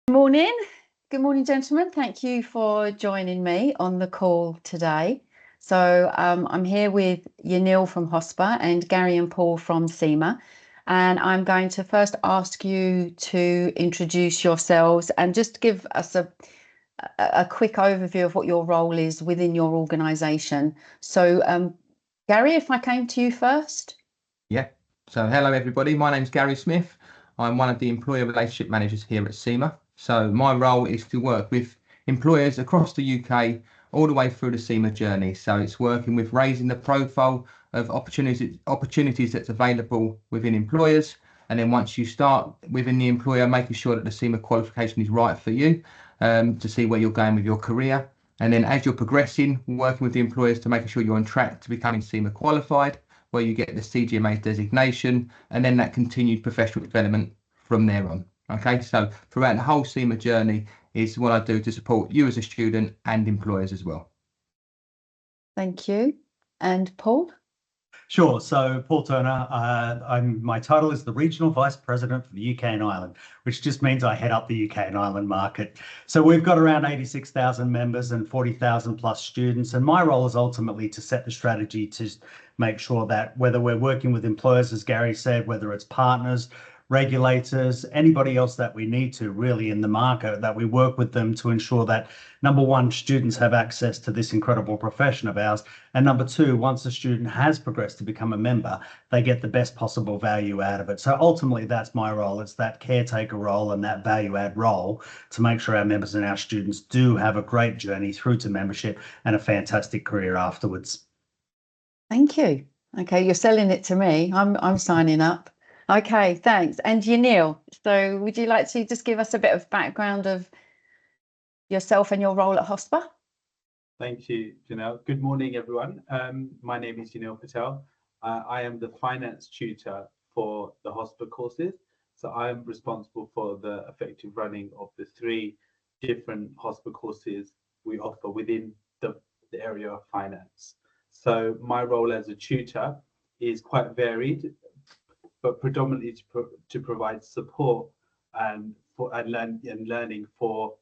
Morning. Good morning, gentlemen. Thank you for joining me on the call today. I'm here with Yanil from HOSPA and Gary and Paul from CIMA. And I'm going to first ask you to introduce yourselves and just give us a quick overview of what your role is within your organisation. Gary, if I came to you first. Yeah. So hello, everybody. My name's Gary Smith. I'm one of the employer relationship managers here at CIMA. So my role is to work with employers across the UK all the way through the CIMA journey. So it's working with raising the profile of opportunities that's available within employers. And then once you start within the employer, making sure that the CIMA qualification is right for you, to see where you're going with your career. And then as you're progressing, working with the employers to making sure you're on track to becoming CIMA qualified, where you get the CGMA designation, and then that continued professional development from there on. Okay, so throughout the whole CIMA journey is what I do to support you as a student and employers as well. Thank you. And Paul? Sure. So Paul Turner, my title is the Regional Vice President for the UK and Ireland, which just means I head up the UK and Ireland market. So we've got around 86,000 members and 40,000 plus students. And my role is ultimately to set the strategy to make sure that whether we're working with employers, as Gary said, whether it's partners, regulators, anybody else that we need to really in the market, that we work with them to ensure that, number one, students have access to this incredible profession of ours. And number two, once a student has progressed to become a member, they get the best possible value out of it. So ultimately, that's my role. It's that caretaker role and that value add role to make sure our members and our students do have a great journey through to membership and a fantastic career afterwards. Thank you. Okay, you're selling it to me. I'm signing up. Okay, thanks. And Yanil, so would you like to just give us a bit of background of yourself and your role at HOSPA? Thank you, Janelle. Good morning, everyone. My name is Yanil Patel. I am the finance tutor for the HOSPA courses. So I am responsible for the effective running of the 3 different HOSPA courses we offer within the area of finance. So my role as a tutor is quite varied, but predominantly to provide support and learning for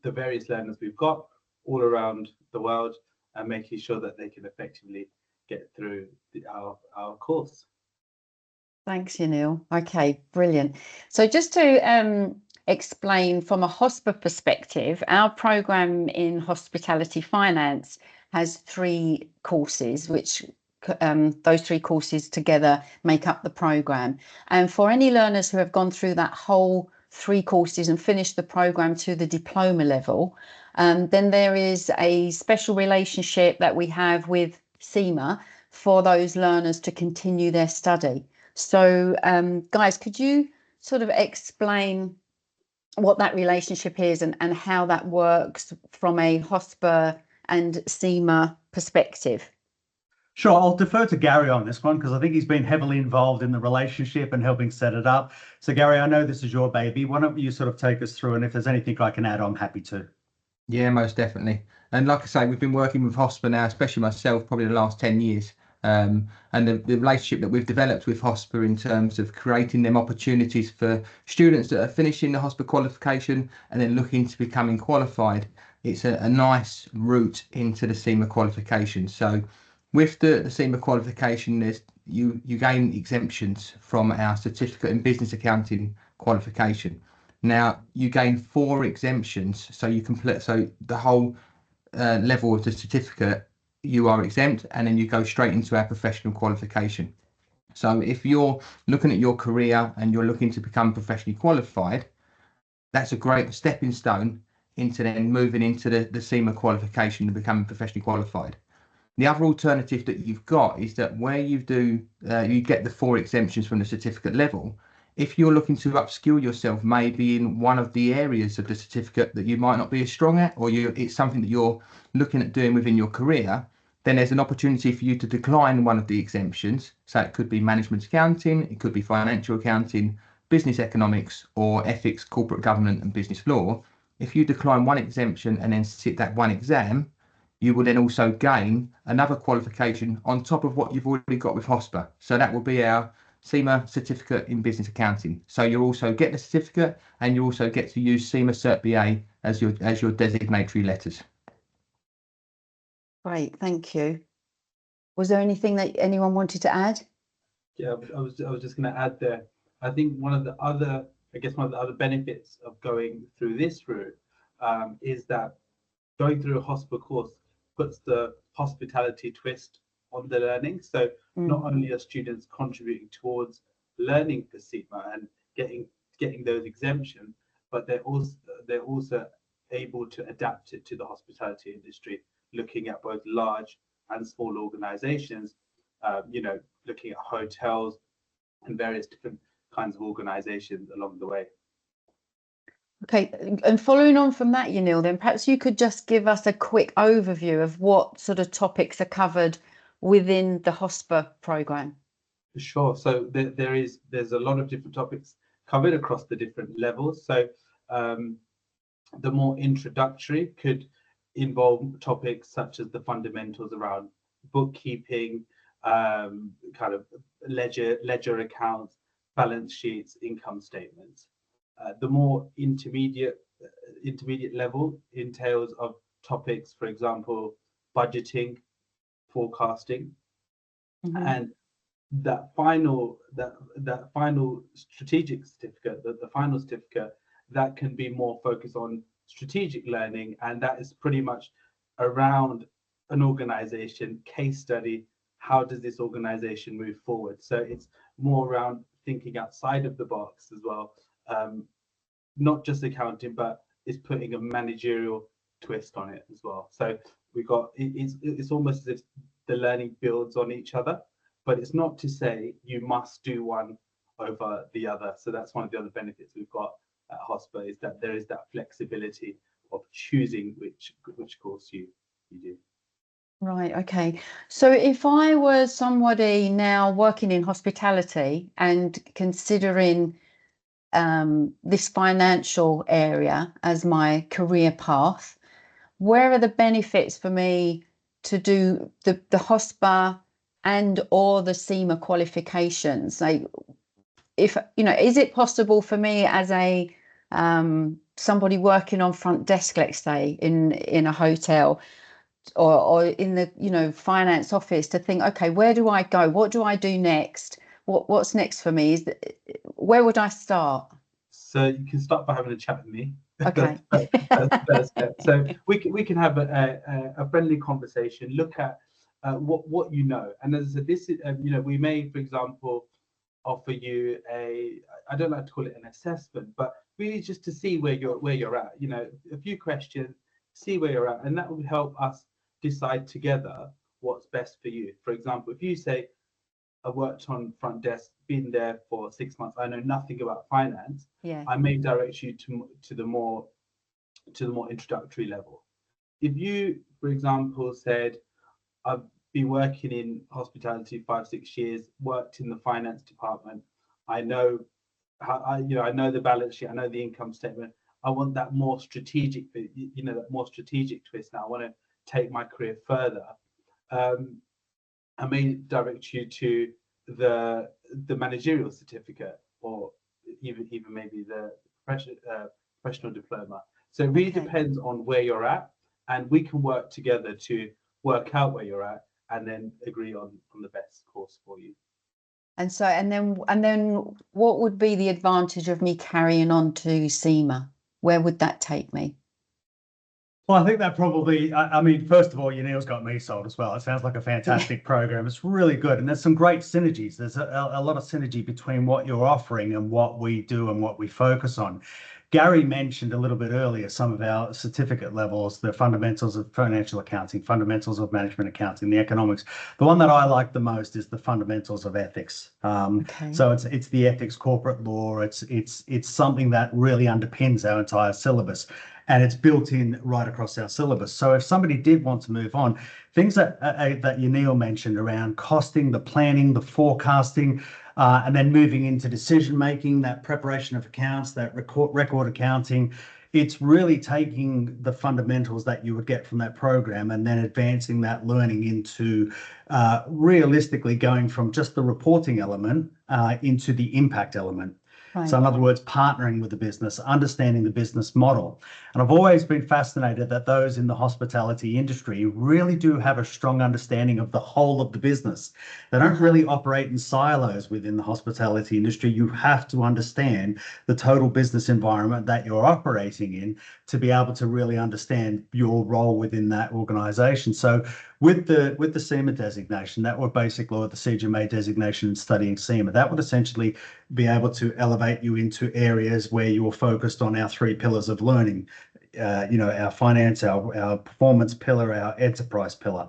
the various learners we've got all around the world, and making sure that they can effectively get through our course. Thanks, Yanil. Okay, brilliant. So just to explain from a HOSPA perspective, our program in hospitality finance has 3 courses, which those 3 courses together make up the program. And for any learners who have gone through that whole 3 courses and finished the program to the diploma level, then there is a special relationship that we have with CIMA for those learners to continue their study. So guys, could you sort of explain what that relationship is and how that works from a HOSPA and CIMA perspective? Sure, I'll defer to Gary on this one because I think he's been heavily involved in the relationship and helping set it up. So Gary, I know this is your baby. Why don't you sort of take us through, and if there's anything I can add, I'm happy to. Yeah, most definitely. And like I say, we've been working with HOSPA now, especially myself, probably the last 10 years. And the relationship that we've developed with HOSPA in terms of creating them opportunities for students that are finishing the HOSPA qualification and then looking to becoming qualified, it's a nice route into the CIMA qualification. So with the CIMA qualification, you gain exemptions from our certificate in business accounting qualification. Now you gain 4 exemptions, so you complete the whole level of the certificate you are exempt, and then you go straight into our professional qualification. So if you're looking at your career and you're looking to become professionally qualified, that's a great stepping stone into then moving into the CIMA qualification and becoming professionally qualified. The other alternative that you've got is that where you get the 4 exemptions from the certificate level, if you're looking to upskill yourself maybe in one of the areas of the certificate that you might not be as strong at, or it's something that you're looking at doing within your career, then there's an opportunity for you to decline one of the exemptions. So it could be management accounting, it could be financial accounting, business economics, or ethics, corporate governance and business law. If you decline one exemption and then sit that one exam, you will then also gain another qualification on top of what you've already got with HOSPA. So that will be our CIMA certificate in business accounting. So you also get the certificate, and you also get to use CIMA Cert BA as your designatory letters. Great, thank you. Was there anything that anyone wanted to add? Yeah, I was just going to add there. I think one of the other benefits of going through this route is that going through a HOSPA course puts the hospitality twist on the learning. So not only are students contributing towards learning for CIMA and getting those exemptions, but they're also able to adapt it to the hospitality industry, looking at both large and small organizations, looking at hotels and various different kinds of organizations along the way. Okay, and following on from that, Yanil, then perhaps you could just give us a quick overview of what sort of topics are covered within the HOSPA program. Sure. So there's a lot of different topics covered across the different levels. So the more introductory could involve topics such as the fundamentals around bookkeeping, kind of ledger accounts, balance sheets, income statements. The more intermediate level entails of topics, for example, budgeting, forecasting, and that final strategic certificate, the final certificate, that can be more focused on strategic learning, and that is pretty much around an organization case study. How does this organization move forward? So it's more around thinking outside of the box as well, not just accounting, but it's putting a managerial twist on it as well. So we got it's almost as if the learning builds on each other, but it's not to say you must do one over the other. So that's one of the other benefits we've got at HOSPA, is that there is that flexibility of choosing which course you do. Right, okay. So if I was somebody now working in hospitality and considering this financial area as my career path, where are the benefits for me to do the HOSPA and or the CIMA qualifications? Like, if is it possible for me as a somebody working on front desk, let's say in a hotel or in the finance office, to think, okay, where do I go? What do I do next? What's next for me? Where would I start? So you can start by having a chat with me. Okay. That's the first step. So we can have a friendly conversation, look at what you know. And as I said, this is we may, for example, offer you I don't like to call it an assessment, but really just to see where you're at. A few questions, see where you're at, and that would help us decide together what's best for you. For example, if you say, I worked on front desk, been there for 6 months, I know nothing about finance, Yeah. I may direct you to the more introductory level. If you, for example, said, I've been working in hospitality 5-6 years, worked in the finance department, I know I know the balance sheet, I know the income statement, I want that more strategic, that more strategic twist now, I want to take my career further, I may direct you to the managerial certificate, or even maybe the professional diploma. So it really depends on where you're at, and we can work together to work out where you're at and then agree on the best course for you. And so, and then what would be the advantage of me carrying on to CIMA? Where would that take me? Well, I think that probably, I mean, first of all, Yanil's got me sold as well. It sounds like a fantastic program. It's really good. And there's some great synergies. There's a lot of synergy between what you're offering and what we do and what we focus on. Gary mentioned a little bit earlier some of our certificate levels, the fundamentals of financial accounting, fundamentals of management accounting, the economics. The one that I like the most is the fundamentals of ethics. So it's the ethics, corporate law. It's something that really underpins our entire syllabus, and it's built in right across our syllabus. So if somebody did want to move on, things that Yanil mentioned around costing, the planning, the forecasting, and then moving into decision making, that preparation of accounts, that record accounting, it's really taking the fundamentals that you would get from that program and then advancing that learning into realistically going from just the reporting element into the impact element. Right. So in other words, partnering with the business, understanding the business model. And I've always been fascinated that those in the hospitality industry really do have a strong understanding of the whole of the business. They don't really operate in silos within the hospitality industry. You have to understand the total business environment that you're operating in to be able to really understand your role within that organization. So with the CIMA designation, that would basically, or the CGMA designation and studying CIMA, that would essentially be able to elevate you into areas where you're focused on our 3 pillars of learning, our finance, our performance pillar, our enterprise pillar.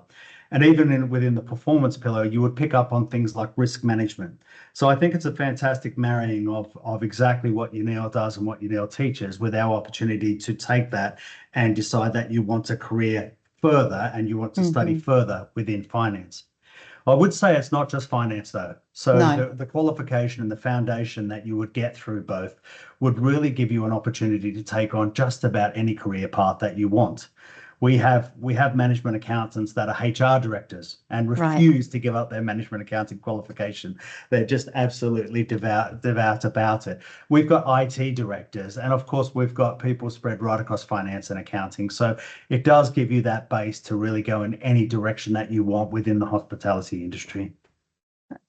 And even within the performance pillar, you would pick up on things like risk management. So I think it's a fantastic marrying of exactly what UNEL does and what UNEL teaches, with our opportunity to take that and decide that you want a career further and you want to study further within finance. I would say it's not just finance though. So the qualification and the foundation that you would get through both would really give you an opportunity to take on just about any career path that you want. We have management accountants that are HR directors and refuse to give up their management accounting qualification. They're just absolutely devout about it. We've got IT directors, and of course we've got people spread right across finance and accounting. So it does give you that base to really go in any direction that you want within the hospitality industry.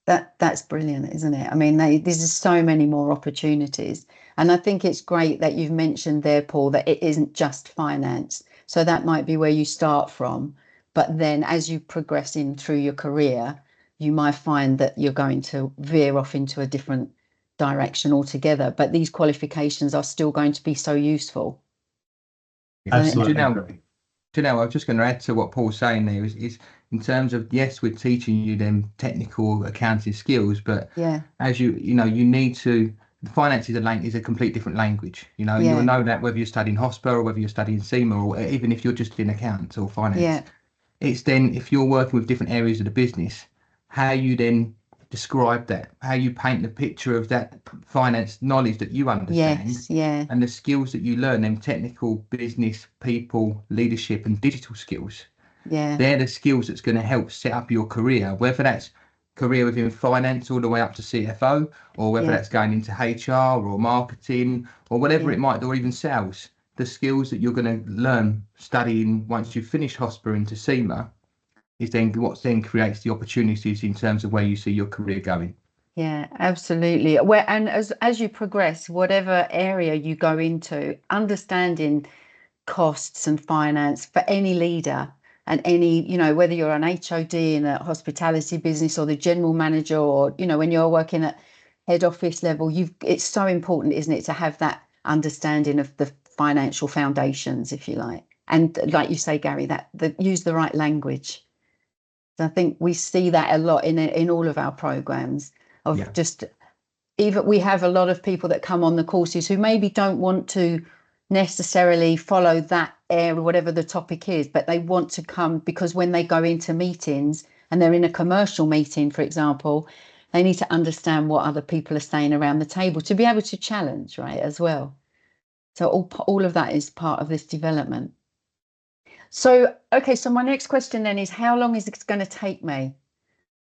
That's brilliant, isn't it? I mean, there's so many more opportunities. And I think it's great that you've mentioned there, Paul, that it isn't just finance. So that might be where you start from. But then as you progress in through your career, you might find that you're going to veer off into a different direction altogether. But these qualifications are still going to be so useful. Absolutely. Janelle, I was just going to add to what Paul's saying there is in terms of, yes, we're teaching you them technical accounting skills, but as you need to, finance is a complete different language. You'll know that whether you're studying HOSPA or whether you're studying CIMA, or even if you're just in accounts or finance. It's then, if you're working with different areas of the business, how you then describe that, how you paint the picture of that finance knowledge that you understand, and the skills that you learn, them technical business, people, leadership and digital skills. They're the skills that's going to help set up your career, whether that's career within finance all the way up to CFO, or whether that's going into HR or marketing or whatever it might do, or even sales. The skills that you're going to learn studying once you've finished HOSPA into CIMA is then what then creates the opportunities in terms of where you see your career going. Yeah, absolutely. And as you progress, whatever area you go into, understanding costs and finance for any leader and any, whether you're an HOD in a hospitality business or the general manager, or, when you're working at head office level, it's so important, isn't it, to have that understanding of the financial foundations, if you like. And like you say, Gary, that use the right language. So I think we see that a lot in all of our programs of just, even we have a lot of people that come on the courses who maybe don't want to necessarily follow that area, whatever the topic is, but they want to come because when they go into meetings and they're in a commercial meeting, for example, they need to understand what other people are saying around the table to be able to challenge, right, as well. So all of that is part of this development. So, okay, so my next question then is, how long is it going to take me?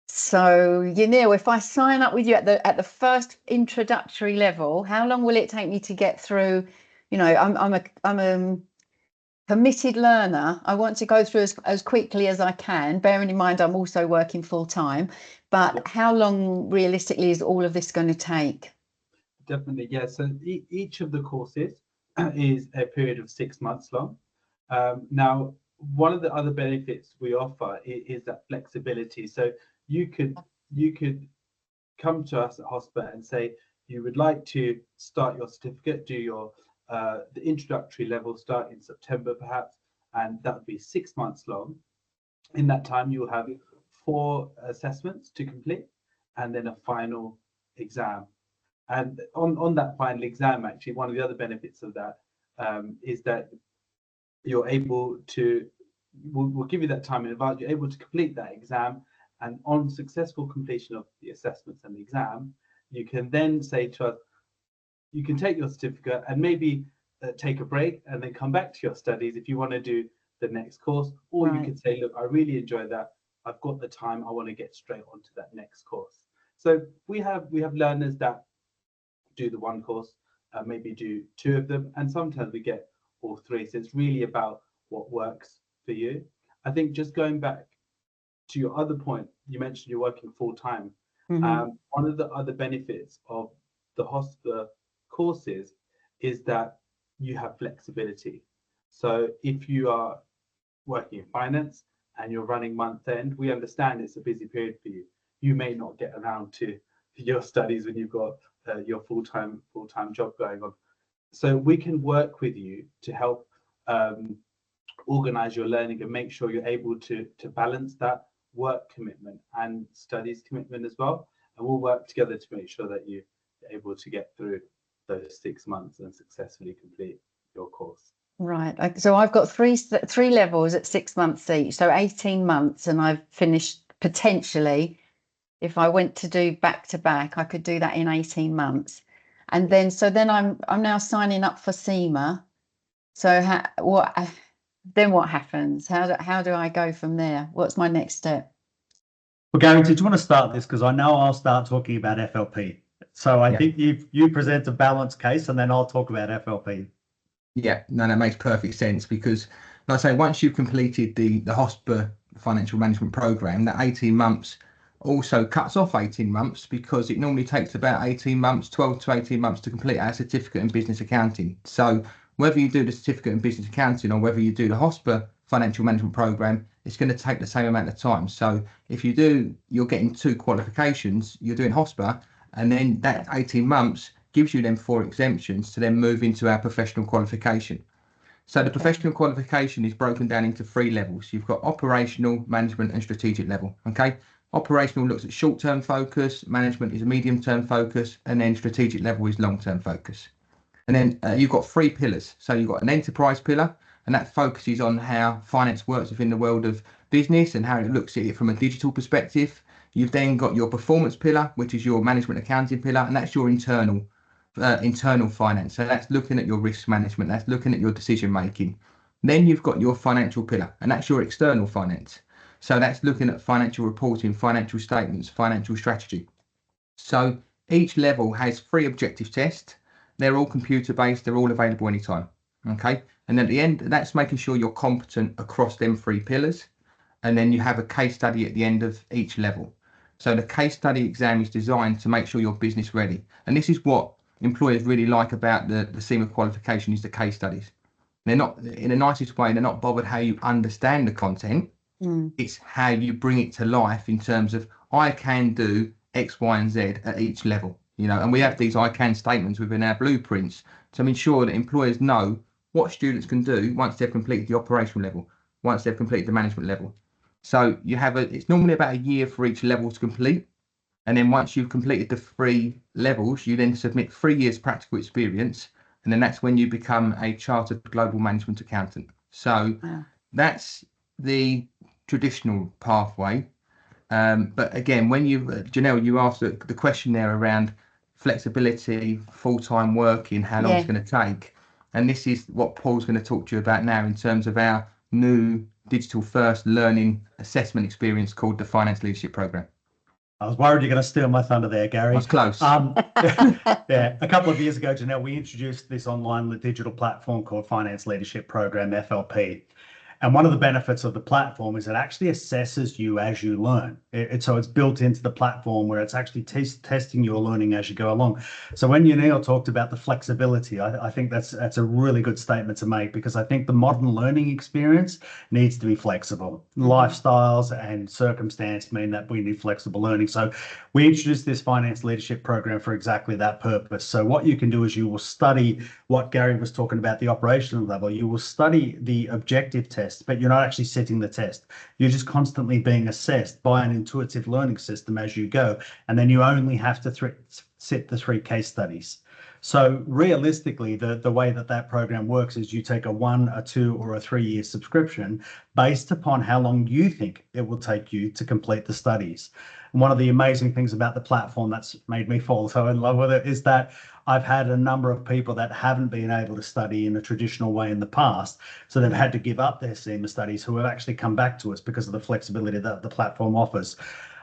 So, if I sign up with you at the first introductory level, how long will it take me to get through? I'm a committed learner. I want to go through as quickly as I can, bearing in mind I'm also working full time. But how long realistically is all of this going to take? Definitely, yeah. So each of the courses is a period of 6 months long. Now, one of the other benefits we offer is that flexibility. So you could come to us at HOSPA and say you would like to start your certificate, do your the introductory level start in September perhaps, and that would be 6 months long. In that time, you will have 4 assessments to complete and then a final exam. And on that final exam, actually, one of the other benefits of that is that you're able to, we'll give you that time in advance, you're able to complete that exam, and on successful completion of the assessments and the exam, you can then say to us, you can take your certificate and maybe take a break and then come back to your studies if you want to do the next course, or you could say, look, I really enjoy that. I've got the time. I want to get straight onto that next course. So we have learners that do the one course, maybe do two of them, and sometimes we get all three. So it's really about what works for you. I think just going back to your other point, you mentioned you're working full time. One of the other benefits of the HOSPA courses is that you have flexibility. So if you are working in finance and you're running month end, we understand it's a busy period for you. You may not get around to your studies when you've got your full-time job going on. So we can work with you to help organize your learning and make sure you're able to balance that work commitment and studies commitment as well. And we'll work together to make sure that you're able to get through those 6 months and successfully complete your course. Right. So I've got three levels at 6 months each, so 18 months, and I've finished potentially. If I went to do back to back, I could do that in 18 months. And then I'm now signing up for CIMA. So what happens? How do I go from there? What's my next step? Well, Gary, did you want to start this? Because I know I'll start talking about FLP. So I think you present a balanced case, and then I'll talk about FLP. Yeah, no, that makes perfect sense, because, like I say, once you've completed the HOSPA financial management program, that 18 months also cuts off 18 months, because it normally takes about 18 months, 12 to 18 months to complete our certificate in business accounting. So whether you do the certificate in business accounting or whether you do the HOSPA financial management program, it's going to take the same amount of time. So if you're getting 2 qualifications, you're doing HOSPA, and then that 18 months gives you them 4 exemptions to then move into our professional qualification. So the professional qualification is broken down into 3 levels. You've got operational, management and strategic level. Okay. Operational looks at short-term focus, management is a medium-term focus, and then strategic level is long-term focus. And then you've got 3 pillars. So you've got an enterprise pillar, and that focuses on how finance works within the world of business and how it looks at it from a digital perspective. You've then got your performance pillar, which is your management accounting pillar, and that's your internal finance. So that's looking at your risk management, that's looking at your decision making. Then you've got your financial pillar, and that's your external finance. So that's looking at financial reporting, financial statements, financial strategy. So each level has 3 objective tests. They're all computer based, they're all available anytime. Okay. And at the end, that's making sure you're competent across them 3 pillars. And then you have a case study at the end of each level. So the case study exam is designed to make sure you're business ready. And this is what employers really like about the CIMA qualification, is the case studies. They're not, in the nicest way, they're not bothered how you understand the content. It's how you bring it to life in terms of, I can do X, Y, and Z at each level, and we have these I can statements within our blueprints to ensure that employers know what students can do once they've completed the operational level, once they've completed the management level. So it's normally about a year for each level to complete. And then once you've completed the 3 levels, you then submit 3 years practical experience. And then that's when you become a chartered global management accountant. So that's the traditional pathway. But again, when Janelle, you asked the question there around flexibility, full-time working, how long it's going to take. And this is what Paul's going to talk to you about now in terms of our new digital first learning assessment experience called the Finance Leadership Program. I was worried you're going to steal my thunder there, Gary. I was close. Yeah, a couple of years ago, Janelle, we introduced this online digital platform called Finance Leadership Program, FLP. And one of the benefits of the platform is it actually assesses you as you learn. So it's built into the platform where it's actually testing your learning as you go along. So when Neil talked about the flexibility, I think that's a really good statement to make, because I think the modern learning experience needs to be flexible. Lifestyles and circumstance mean that we need flexible learning. So we introduced this finance leadership program for exactly that purpose. So what you can do is you will study what Gary was talking about, the operational level. You will study the objective test, but you're not actually setting the test. You're just constantly being assessed by an intuitive learning system as you go. And then you only have to set the 3 case studies. So realistically, the way that program works is you take a 1, a 2, or a 3-year subscription based upon how long you think it will take you to complete the studies. And one of the amazing things about the platform that's made me fall so in love with it is that I've had a number of people that haven't been able to study in a traditional way in the past. So they've had to give up their CIMA studies who have actually come back to us because of the flexibility that the platform offers.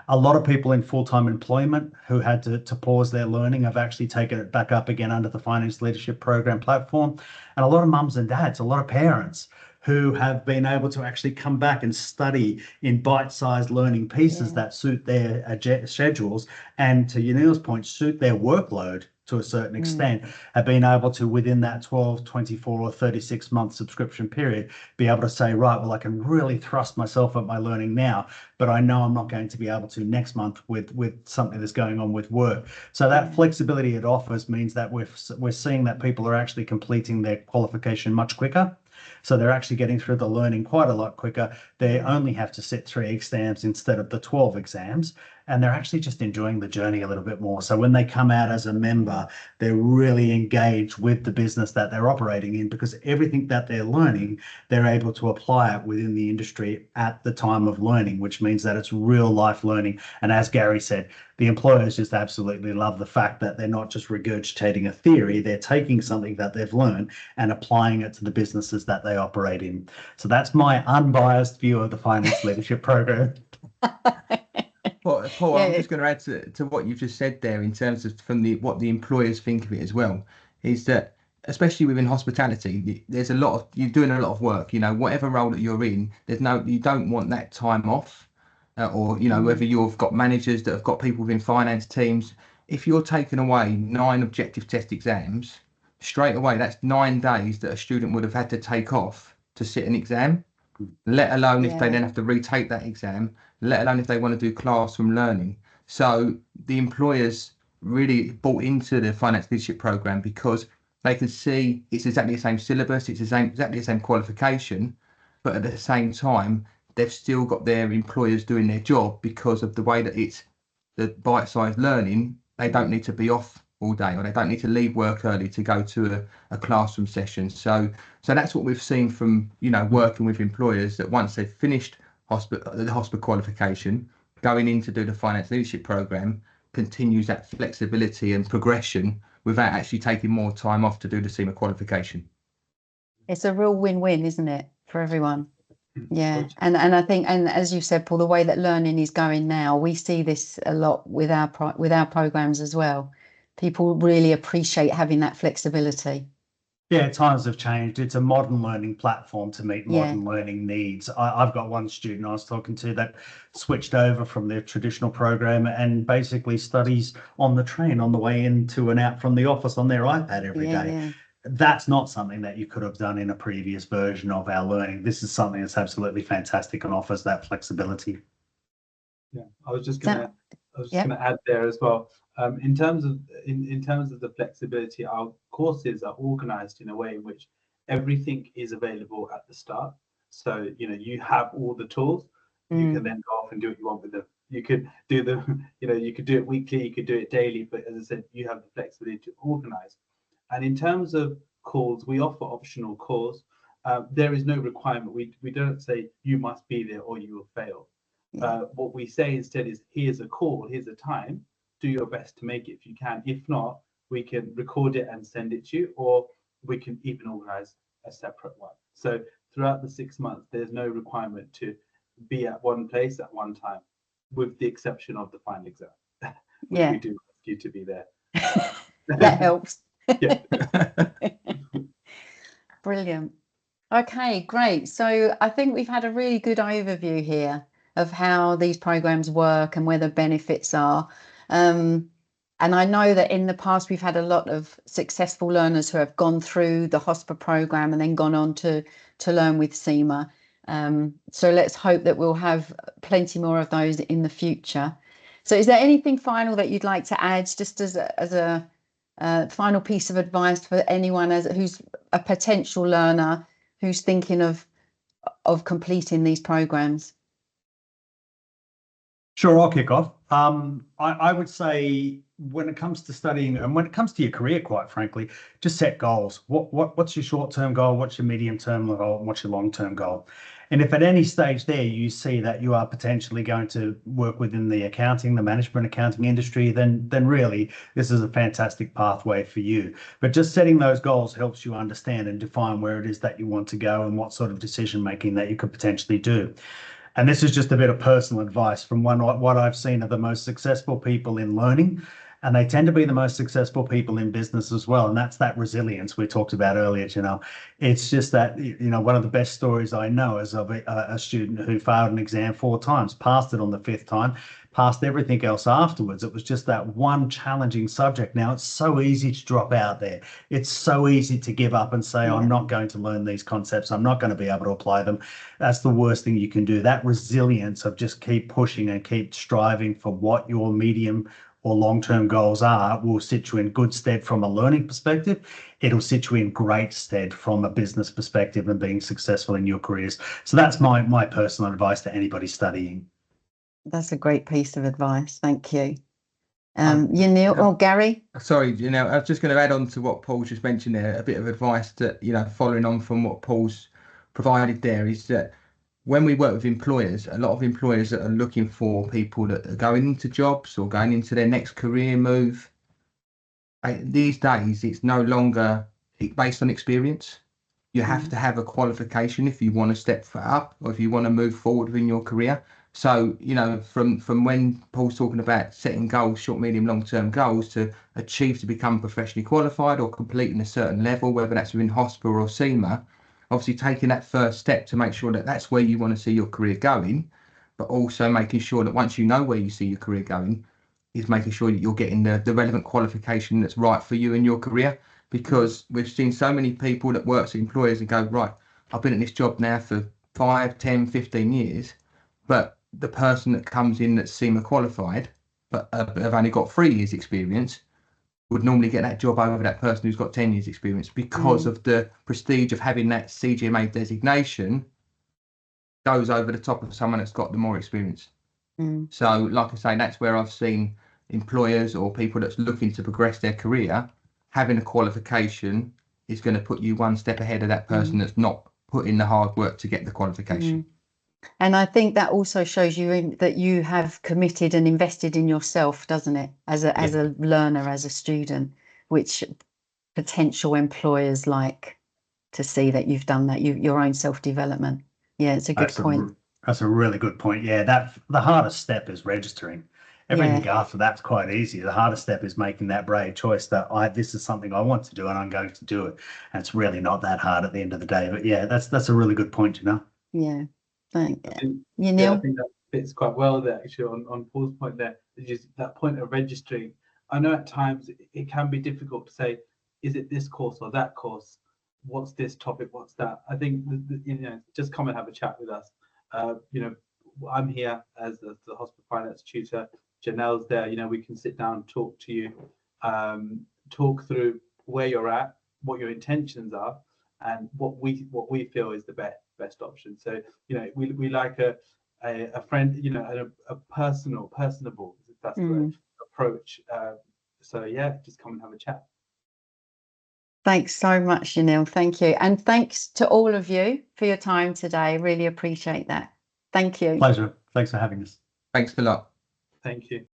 A lot of people in full-time employment who had to pause their learning have actually taken it back up again under the Finance Leadership Program platform. And a lot of mums and dads, a lot of parents who have been able to actually come back and study in bite-sized learning pieces that suit their schedules and, to Yanil's point, suit their workload to a certain extent, have been able to, within that 12, 24 or 36-month subscription period, be able to say, right, well, I can really thrust myself at my learning now, but I know I'm not going to be able to next month with something that's going on with work. So that flexibility it offers means that we're seeing that people are actually completing their qualification much quicker. So they're actually getting through the learning quite a lot quicker. They only have to sit 3 exams instead of the 12 exams, and they're actually just enjoying the journey a little bit more. So when they come out as a member, they're really engaged with the business that they're operating in, because everything that they're learning, they're able to apply it within the industry at the time of learning, which means that it's real life learning. And as Gary said, the employers just absolutely love the fact that they're not just regurgitating a theory, they're taking something that they've learned and applying it to the businesses that they operate in. So that's my unbiased view of the Finance Leadership Program. Paul, I'm just going to add to what you've just said there in terms of what the employers think of it as well, is that especially within hospitality, there's you're doing a lot of work, whatever role that you're in, you don't want that time off, or, whether you've got managers that have got people within finance teams, if you're taking away 9 objective test exams, straight away, that's 9 days that a student would have had to take off to sit an exam, let alone if they then have to retake that exam, let alone if they want to do classroom learning. So the employers really bought into the Finance Leadership Program because they can see it's exactly the same syllabus, it's exactly the same qualification, but at the same time, they've still got their employers doing their job because of the way that it's the bite-sized learning. They don't need to be off all day, or they don't need to leave work early to go to a classroom session. So that's what we've seen from working with employers, that once they've finished the HOSPA qualification, going in to do the Finance Leadership Program continues that flexibility and progression without actually taking more time off to do the CIMA qualification. It's a real win-win, isn't it, for everyone? Yeah, and I think, and as you said, Paul, the way that learning is going now, we see this a lot with our programs as well. People really appreciate having that flexibility. Yeah, times have changed. It's a modern learning platform to meet modern learning needs. I've got one student I was talking to that switched over from their traditional program and basically studies on the train on the way into and out from the office on their iPad every day. Yeah. That's not something that you could have done in a previous version of our learning. This is something that's absolutely fantastic and offers that flexibility. Yeah, I was just going to add there as well. In terms of the flexibility, our courses are organized in a way in which everything is available at the start. So you have all the tools. You can then go off and do what you want with them. You could do you could do it weekly, you could do it daily, but as I said, you have the flexibility to organize. And in terms of calls, we offer optional calls. There is no requirement. We don't say you must be there or you will fail. What we say instead is, here's a call, here's a time, do your best to make it if you can. If not, we can record it and send it to you, or we can even organize a separate one. So throughout the 6 months, there's no requirement to be at one place at one time, with the exception of the final exam, which we do ask you to be there. That helps. Yeah. Brilliant. Okay, great. So I think we've had a really good overview here of how these programs work and where the benefits are. And I know that in the past we've had a lot of successful learners who have gone through the HOSPA program and then gone on to learn with CIMA. So let's hope that we'll have plenty more of those in the future. So is there anything final that you'd like to add, just as a final piece of advice for anyone who's a potential learner who's thinking of completing these programs? Sure, I'll kick off. I would say, when it comes to studying and when it comes to your career, quite frankly, just set goals. What's your short-term goal? What's your medium-term goal? And what's your long-term goal? And if at any stage there you see that you are potentially going to work within the accounting, the management accounting industry, then really this is a fantastic pathway for you. But just setting those goals helps you understand and define where it is that you want to go and what sort of decision making that you could potentially do. And this is just a bit of personal advice from what I've seen of the most successful people in learning, and they tend to be the most successful people in business as well. And that's that resilience we talked about earlier, Janelle. It's just that, one of the best stories I know is of a student who failed an exam 4 times, passed it on the 5th time, passed everything else afterwards. It was just that one challenging subject. Now, it's so easy to drop out there. It's so easy to give up and say, I'm not going to learn these concepts. I'm not going to be able to apply them. That's the worst thing you can do. That resilience of just keep pushing and keep striving for what your medium or long-term goals are will sit you in good stead from a learning perspective. It'll sit you in great stead from a business perspective and being successful in your careers. So that's my personal advice to anybody studying. That's a great piece of advice. Thank you. Neil or Gary? Sorry, I was just going to add on to what Paul just mentioned there, a bit of advice that, following on from what Paul's provided there, is that when we work with employers, a lot of employers that are looking for people that are going into jobs or going into their next career move, these days it's no longer based on experience. You have to have a qualification if you want to step up or if you want to move forward in your career. So, from when Paul's talking about setting goals, short, medium, long-term goals to achieve to become professionally qualified or completing a certain level, whether that's within HOSPA or CIMA, obviously taking that first step to make sure that that's where you want to see your career going, but also making sure that once you know where you see your career going, is making sure that you're getting the relevant qualification that's right for you in your career. Because we've seen so many people that work for employers and go, right, I've been at this job now for 5, 10, 15 years, but the person that comes in that's CIMA qualified, but have only got 3 years experience, would normally get that job over that person who's got 10 years experience because of the prestige of having that CGMA designation goes over the top of someone that's got the more experience. So like I say, that's where I've seen employers or people that's looking to progress their career, having a qualification is going to put you one step ahead of that person that's not put in the hard work to get the qualification. And I think that also shows you that you have committed and invested in yourself, doesn't it? As a learner, as a student, which potential employers like to see that you've done that, your own self-development. Yeah, it's a good point. That's a really good point. Yeah, the hardest step is registering. Everything after that's quite easy. The hardest step is making that brave choice that this is something I want to do and I'm going to do it. And it's really not that hard at the end of the day. But yeah, that's a really good point, Yeah. Thank you. Neil? I think that fits quite well there, actually, on Paul's point there. Just that point of registering. I know at times it can be difficult to say, is it this course or that course? What's this topic? What's that? I think, just come and have a chat with us. I'm here as the HOSPA finance tutor. Janelle's there. We can sit down, talk to you, talk through where you're at, what your intentions are, and what we feel is the best option. So we like a friend, a personable, if that's the right approach. So yeah, just come and have a chat. Thanks so much, Janelle. Thank you. And thanks to all of you for your time today. Really appreciate that. Thank you. Pleasure. Thanks for having us. Thanks a lot. Thank you.